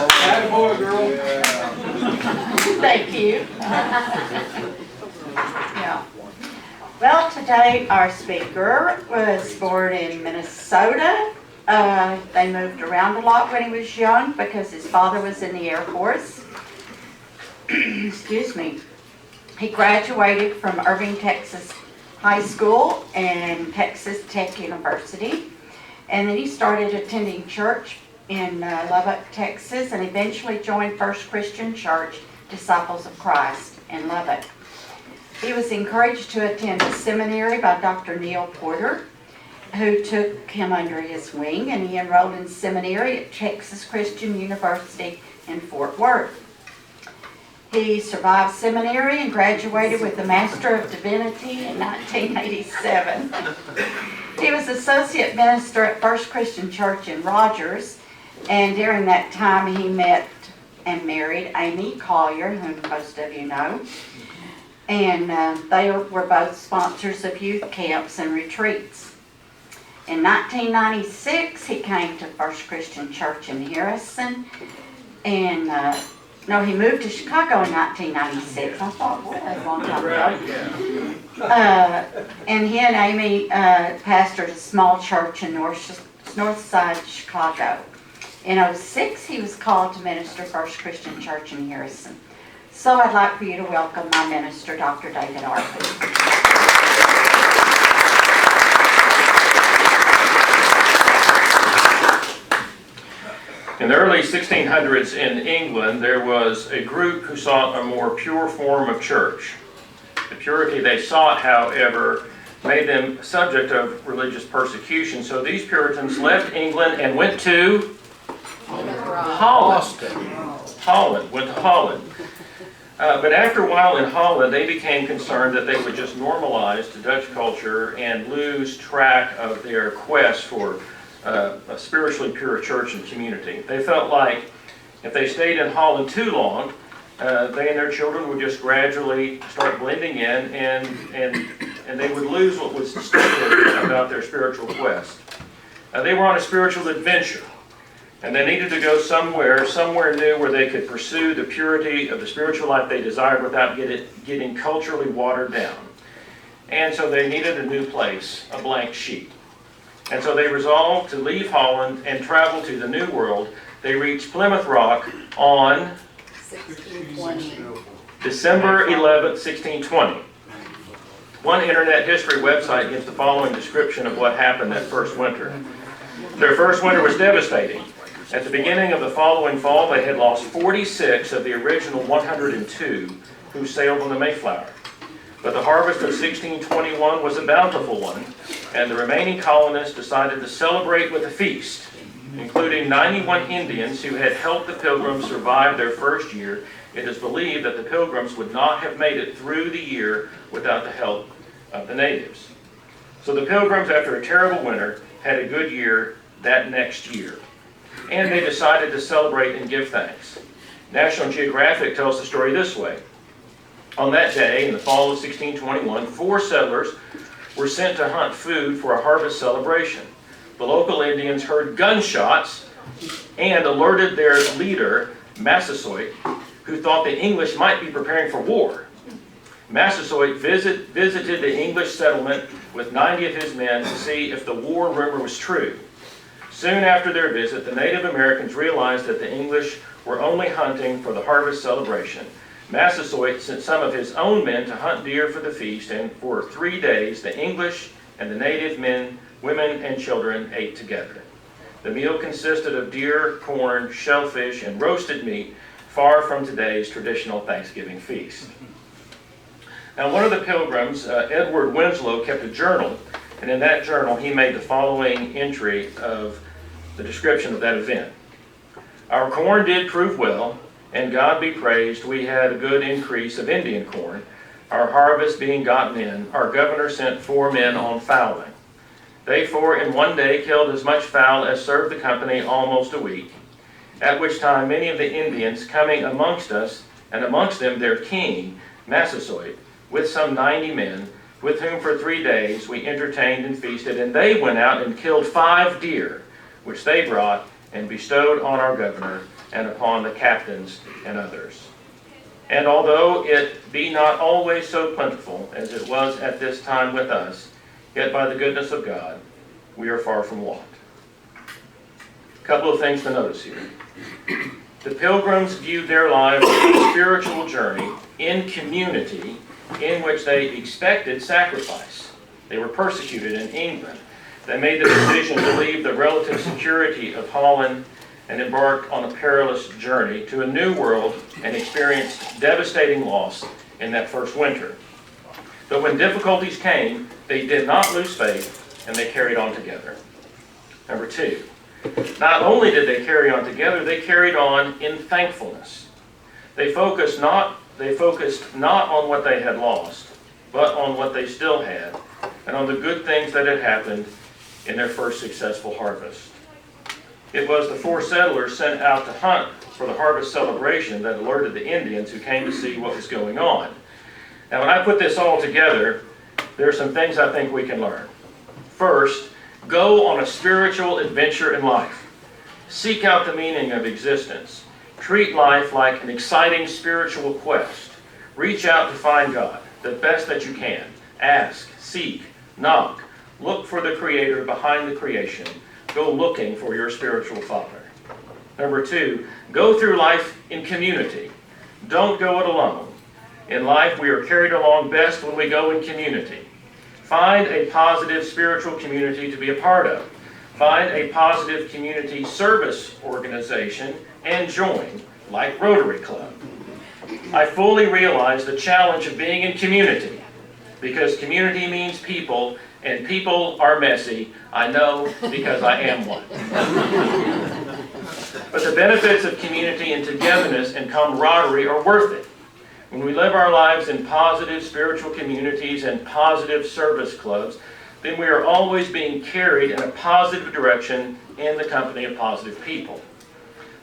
Attaboy, girl. Thank you. Yeah. Well, today our speaker was born in Minnesota. They moved around a lot when he was young because his father was in the Air Force. Excuse me. He graduated from Irving, Texas High School and Texas Tech University. And then he started attending church in Lubbock, Texas, and eventually joined First Christian Church, Disciples of Christ in Lubbock. He was encouraged to attend a seminary by Dr. Neil Porter, who took him under his wing, and he enrolled in seminary at Texas Christian University in Fort Worth. He survived seminary and graduated with a Master of Divinity in 1987. He was associate minister at First Christian Church in Rogers, and during that time he met and married Amy Collier, whom most of you know. And they were both sponsors of youth camps and retreats. In 1996, he came to First Christian Church in Harrison, and no, he moved to Chicago in 1996. I thought, boy, that's a long time ago. And he and Amy pastored a small church in north side Chicago. In 2006, he was called to minister First Christian Church in Harrison. So I'd like for you to welcome my minister, Dr. David Artman. In the early 1600s in England, there was a group who sought a more pure form of church. The purity they sought, however, made them subject of religious persecution. So these Puritans left England and went to Holland. Went to Holland. But after a while in Holland, they became concerned that they would just normalize to Dutch culture and lose track of their quest for a spiritually pure church and community. They felt like if they stayed in Holland too long, they and their children would just gradually start blending in, and they would lose what was distinctive about their spiritual quest. They were on a spiritual adventure, and they needed to go somewhere new where they could pursue the purity of the spiritual life they desired without getting culturally watered down. And so they needed a new place, a blank sheet. And so they resolved to leave Holland and travel to the New World. They reached Plymouth Rock on 1620. December 11th, 1620. One internet history website gives the following description of what happened that first winter. Their first winter was devastating. At the beginning of the following fall, they had lost 46 of the original 102 who sailed on the Mayflower. But the harvest of 1621 was a bountiful one, and the remaining colonists decided to celebrate with a feast, including 91 Indians who had helped the Pilgrims survive their first year. It is believed that the Pilgrims would not have made it through the year without the help of the natives. So the Pilgrims, after a terrible winter, had a good year that next year. And they decided to celebrate and give thanks. National Geographic tells the story this way. On that day, in the fall of 1621, 4 settlers were sent to hunt food for a harvest celebration. The local Indians heard gunshots and alerted their leader, Massasoit, who thought the English might be preparing for war. Massasoit visited the English settlement with 90 of his men to see if the war rumor was true. Soon after their visit, the Native Americans realized that the English were only hunting for the harvest celebration. Massasoit sent some of his own men to hunt deer for the feast, and for 3 days the English and the native men, women, and children ate together. The meal consisted of deer, corn, shellfish, and roasted meat, far from today's traditional Thanksgiving feast. Now, one of the Pilgrims, Edward Winslow, kept a journal, and in that journal he made the following entry of the description of that event. Our corn did prove well, and God be praised, we had a good increase of Indian corn. Our harvest being gotten in, our governor sent 4 men on fowling. They 4 in one day killed as much fowl as served the company almost a week, at which time many of the Indians coming amongst us, and amongst them their king, Massasoit, with some 90 men, with whom for 3 days we entertained and feasted, and they went out and killed 5 deer, which they brought and bestowed on our governor and upon the captains and others. And although it be not always so plentiful as it was at this time with us, yet by the goodness of God, we are far from want. A couple of things to notice here. The Pilgrims viewed their lives as a spiritual journey in community in which they expected sacrifice. They were persecuted in England. They made the decision to leave the relative security of Holland and embarked on a perilous journey to a new world and experienced devastating loss in that first winter. But when difficulties came, they did not lose faith and they carried on together. Number two, not only did they carry on together, they carried on in thankfulness. They focused not on what they had lost, but on what they still had, and on the good things that had happened in their first successful harvest. It was the 4 settlers sent out to hunt for the harvest celebration that alerted the Indians who came to see what was going on. Now, when I put this all together, there are some things I think we can learn. First, go on a spiritual adventure in life. Seek out the meaning of existence. Treat life like an exciting spiritual quest. Reach out to find God the best that you can. Ask, seek, knock. Look for the Creator behind the creation. Go looking for your spiritual father. Number 2, go through life in community. Don't go it alone. In life, we are carried along best when we go in community. Find a positive spiritual community to be a part of. Find a positive community service organization and join, like Rotary Club. I fully realize the challenge of being in community, because community means people, and people are messy. I know, because I am one. But the benefits of community and togetherness and camaraderie are worth it. When we live our lives in positive spiritual communities and positive service clubs, then we are always being carried in a positive direction in the company of positive people.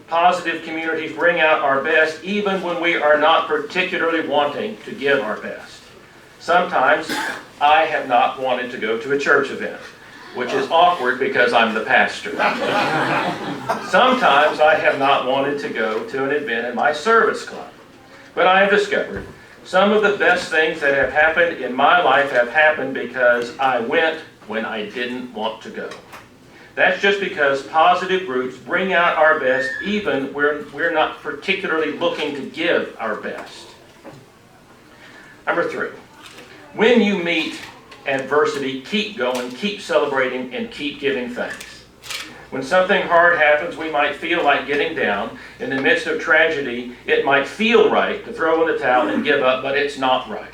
Positive communities bring out our best even when we are not particularly wanting to give our best. Sometimes I have not wanted to go to a church event, which is awkward because I'm the pastor. Sometimes I have not wanted to go to an event in my service club. But I have discovered some of the best things that have happened in my life have happened because I went when I didn't want to go. That's just because positive groups bring out our best even when we're not particularly looking to give our best. Number 3, when you meet adversity, keep going, keep celebrating, and keep giving thanks. When something hard happens, we might feel like getting down. In the midst of tragedy, it might feel right to throw in the towel and give up, but it's not right.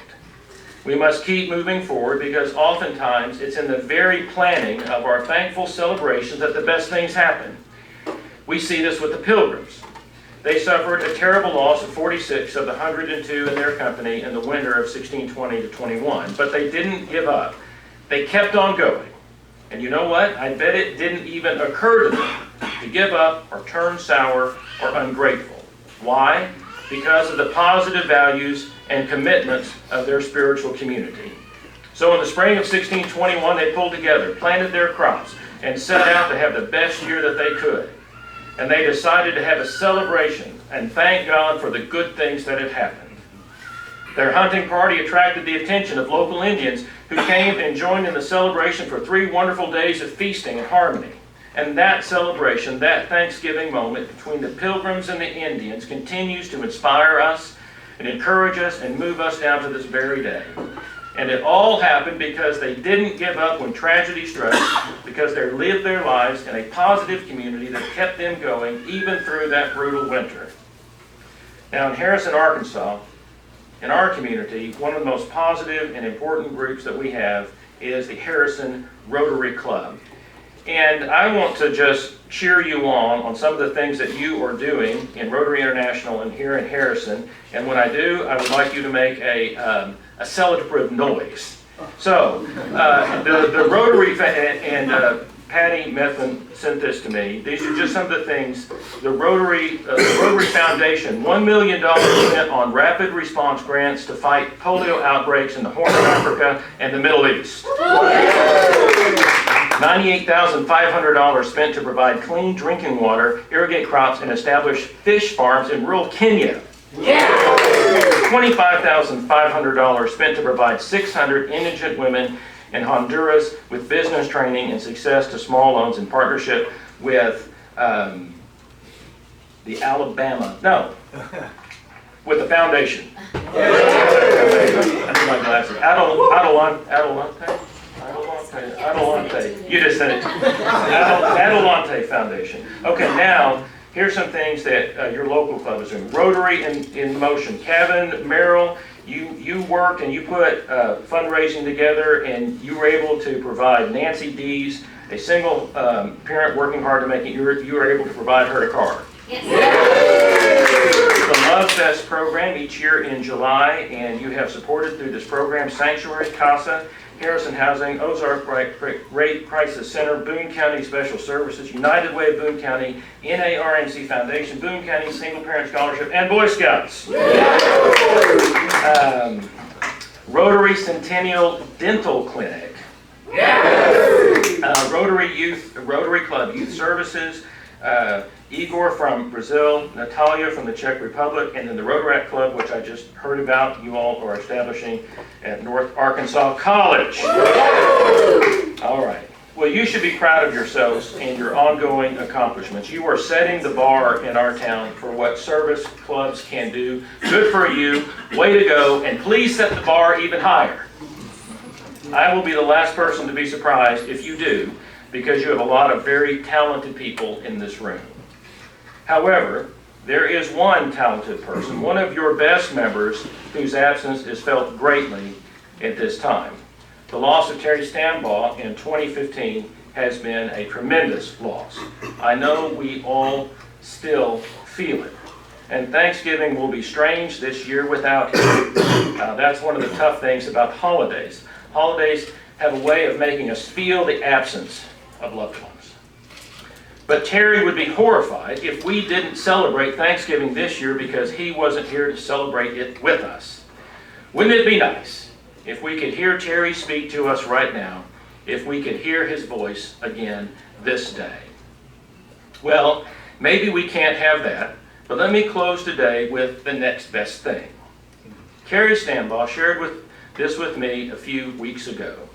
We must keep moving forward because oftentimes it's in the very planning of our thankful celebrations that the best things happen. We see this with the Pilgrims. They suffered a terrible loss of 46 of the 102 in their company in the winter of 1620 to 21, but they didn't give up. They kept on going. And you know what? I bet it didn't even occur to them to give up or turn sour or ungrateful. Why? Because of the positive values and commitments of their spiritual community. So in the spring of 1621, they pulled together, planted their crops, and set out to have the best year that they could. And they decided to have a celebration and thank God for the good things that had happened. Their hunting party attracted the attention of local Indians who came and joined in the celebration for 3 wonderful days of feasting and harmony. And that celebration, that Thanksgiving moment between the Pilgrims and the Indians continues to inspire us and encourage us and move us down to this very day. And it all happened because they didn't give up when tragedy struck, because they lived their lives in a positive community that kept them going even through that brutal winter. Now in Harrison, Arkansas, in our community, one of the most positive and important groups that we have is the Harrison Rotary Club. And I want to just cheer you on some of the things that you are doing in Rotary International and here in Harrison. And when I do, I would like you to make a celebrative noise. So, the Rotary, and Patty Methvin sent this to me. These are just some of the things. The Rotary Foundation, $1 million spent on rapid response grants to fight polio outbreaks in the Horn of Africa and the Middle East. $98,500 spent to provide clean drinking water, irrigate crops, and establish fish farms in rural Kenya. $25,500 spent to provide 600 indigent women in Honduras with business training and success to small loans in partnership with the with the foundation. I need my glasses. Adelante. You just said it. Adelante Foundation. Okay, now, here's some things that your local club is doing. Rotary in motion. Kevin, Merrill, you worked and you put fundraising together, and you were able to provide Nancy Dees, a single parent working hard to make it, you were able to provide her a car. Yes. The Love Fest program each year in July, and you have supported through this program Sanctuary, CASA, Harrison Housing, Ozark Rate Crisis Center, Boone County Special Services, United Way of Boone County, NARMC Foundation, Boone County Single Parent Scholarship, and Boy Scouts. Rotary Centennial Dental Clinic. Rotary Club Youth Services, Igor from Brazil, Natalia from the Czech Republic, and then the Rotaract Club, which I just heard about, you all are establishing at North Arkansas College. All right. Well, you should be proud of yourselves and your ongoing accomplishments. You are setting the bar in our town for what service clubs can do. Good for you. Way to go. And please set the bar even higher. I will be the last person to be surprised if you do, because you have a lot of very talented people in this room. However, there is one talented person, one of your best members, whose absence is felt greatly at this time. The loss of Terry Stambaugh in 2015 has been a tremendous loss. I know we all still feel it. And Thanksgiving will be strange this year without him. That's one of the tough things about holidays. Holidays have a way of making us feel the absence of loved ones. But Terry would be horrified if we didn't celebrate Thanksgiving this year because he wasn't here to celebrate it with us. Wouldn't it be nice if we could hear Terry speak to us right now, if we could hear his voice again this day? Well, maybe we can't have that, but let me close today with the next best thing. Carrie Stambaugh shared this with me a few weeks ago.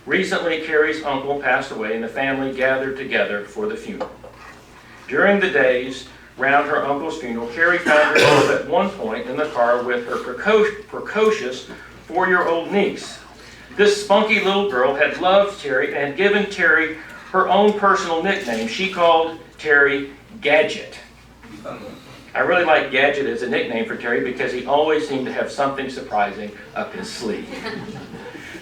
Recently, Carrie's uncle passed away and the family gathered together for the funeral. During the days round her uncle's funeral, Carrie found herself at one point in the car with her precocious 4-year-old niece. This spunky little girl had loved Terry and had given Terry her own personal nickname. She called Terry Gadget. I really like Gadget as a nickname for Terry because he always seemed to have something surprising up his sleeve.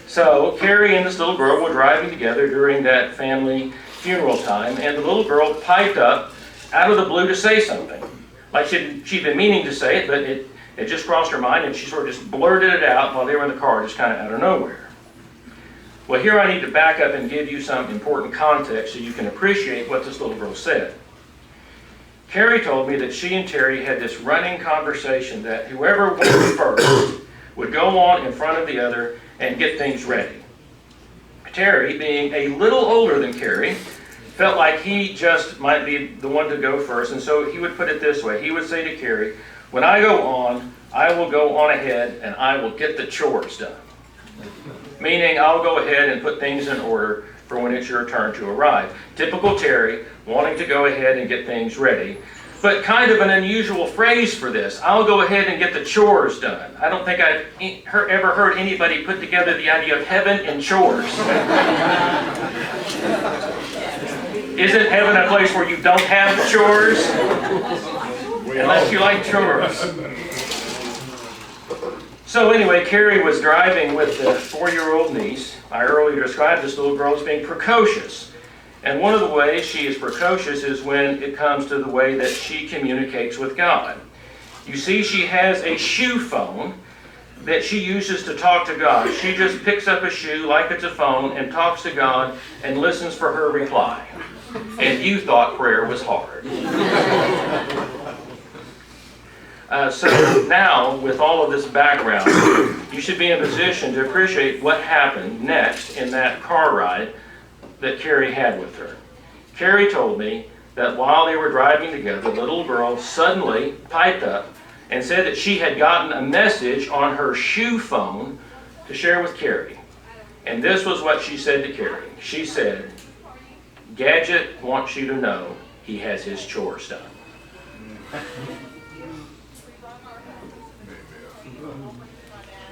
So Carrie and this little girl were driving together during that family funeral time, and the little girl piped up out of the blue to say something. Like she'd been meaning to say it, but it just crossed her mind, and she sort of just blurted it out while they were in the car, just kind of out of nowhere. Well, here I need to back up and give you some important context so you can appreciate what this little girl said. Carrie told me that she and Terry had this running conversation that whoever went first would go on in front of the other and get things ready. Terry, being a little older than Carrie, felt like he just might be the one to go first, and so he would put it this way. He would say to Carrie, "When I go on, I will go on ahead and I will get the chores done." Meaning, I'll go ahead and put things in order for when it's your turn to arrive. Typical Terry, wanting to go ahead and get things ready, but kind of an unusual phrase for this. I'll go ahead and get the chores done. I don't think I've ever heard anybody put together the idea of heaven and chores. Isn't heaven a place where you don't have chores? Unless you like chores. So anyway, Carrie was driving with the 4-year-old niece. I earlier described this little girl as being precocious. And one of the ways she is precocious is when it comes to the way that she communicates with God. You see, she has a shoe phone that she uses to talk to God. She just picks up a shoe like it's a phone and talks to God and listens for her reply. And you thought prayer was hard. So now, with all of this background, you should be in a position to appreciate what happened next in that car ride that Carrie had with her. Carrie told me that while they were driving together, the little girl suddenly piped up and said that she had gotten a message on her shoe phone to share with Carrie. And this was what she said to Carrie. She said, "Gadget wants you to know he has his chores done."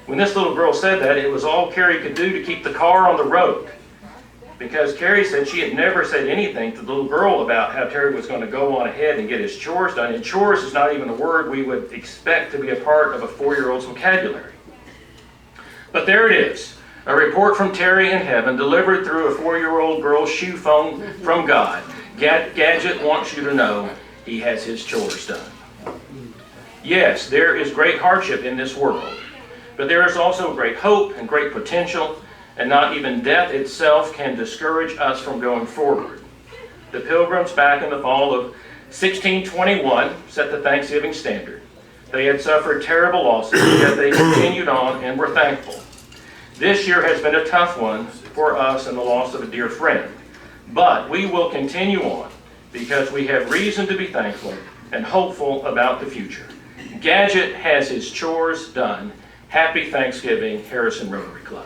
When this little girl said that, it was all Carrie could do to keep the car on the road. Because Carrie said she had never said anything to the little girl about how Terry was going to go on ahead and get his chores done. And chores is not even a word we would expect to be a part of a 4-year-old's vocabulary. But there it is, a report from Terry in heaven delivered through a 4-year-old girl's shoe phone from God. Gadget wants you to know he has his chores done. Yes, there is great hardship in this world, but there is also great hope and great potential, and not even death itself can discourage us from going forward. The Pilgrims back in the fall of 1621 set the Thanksgiving standard. They had suffered terrible losses, yet they continued on and were thankful. This year has been a tough one for us in the loss of a dear friend, but we will continue on because we have reason to be thankful and hopeful about the future. Gadget has his chores done. Happy Thanksgiving, Harrison Rotary Club.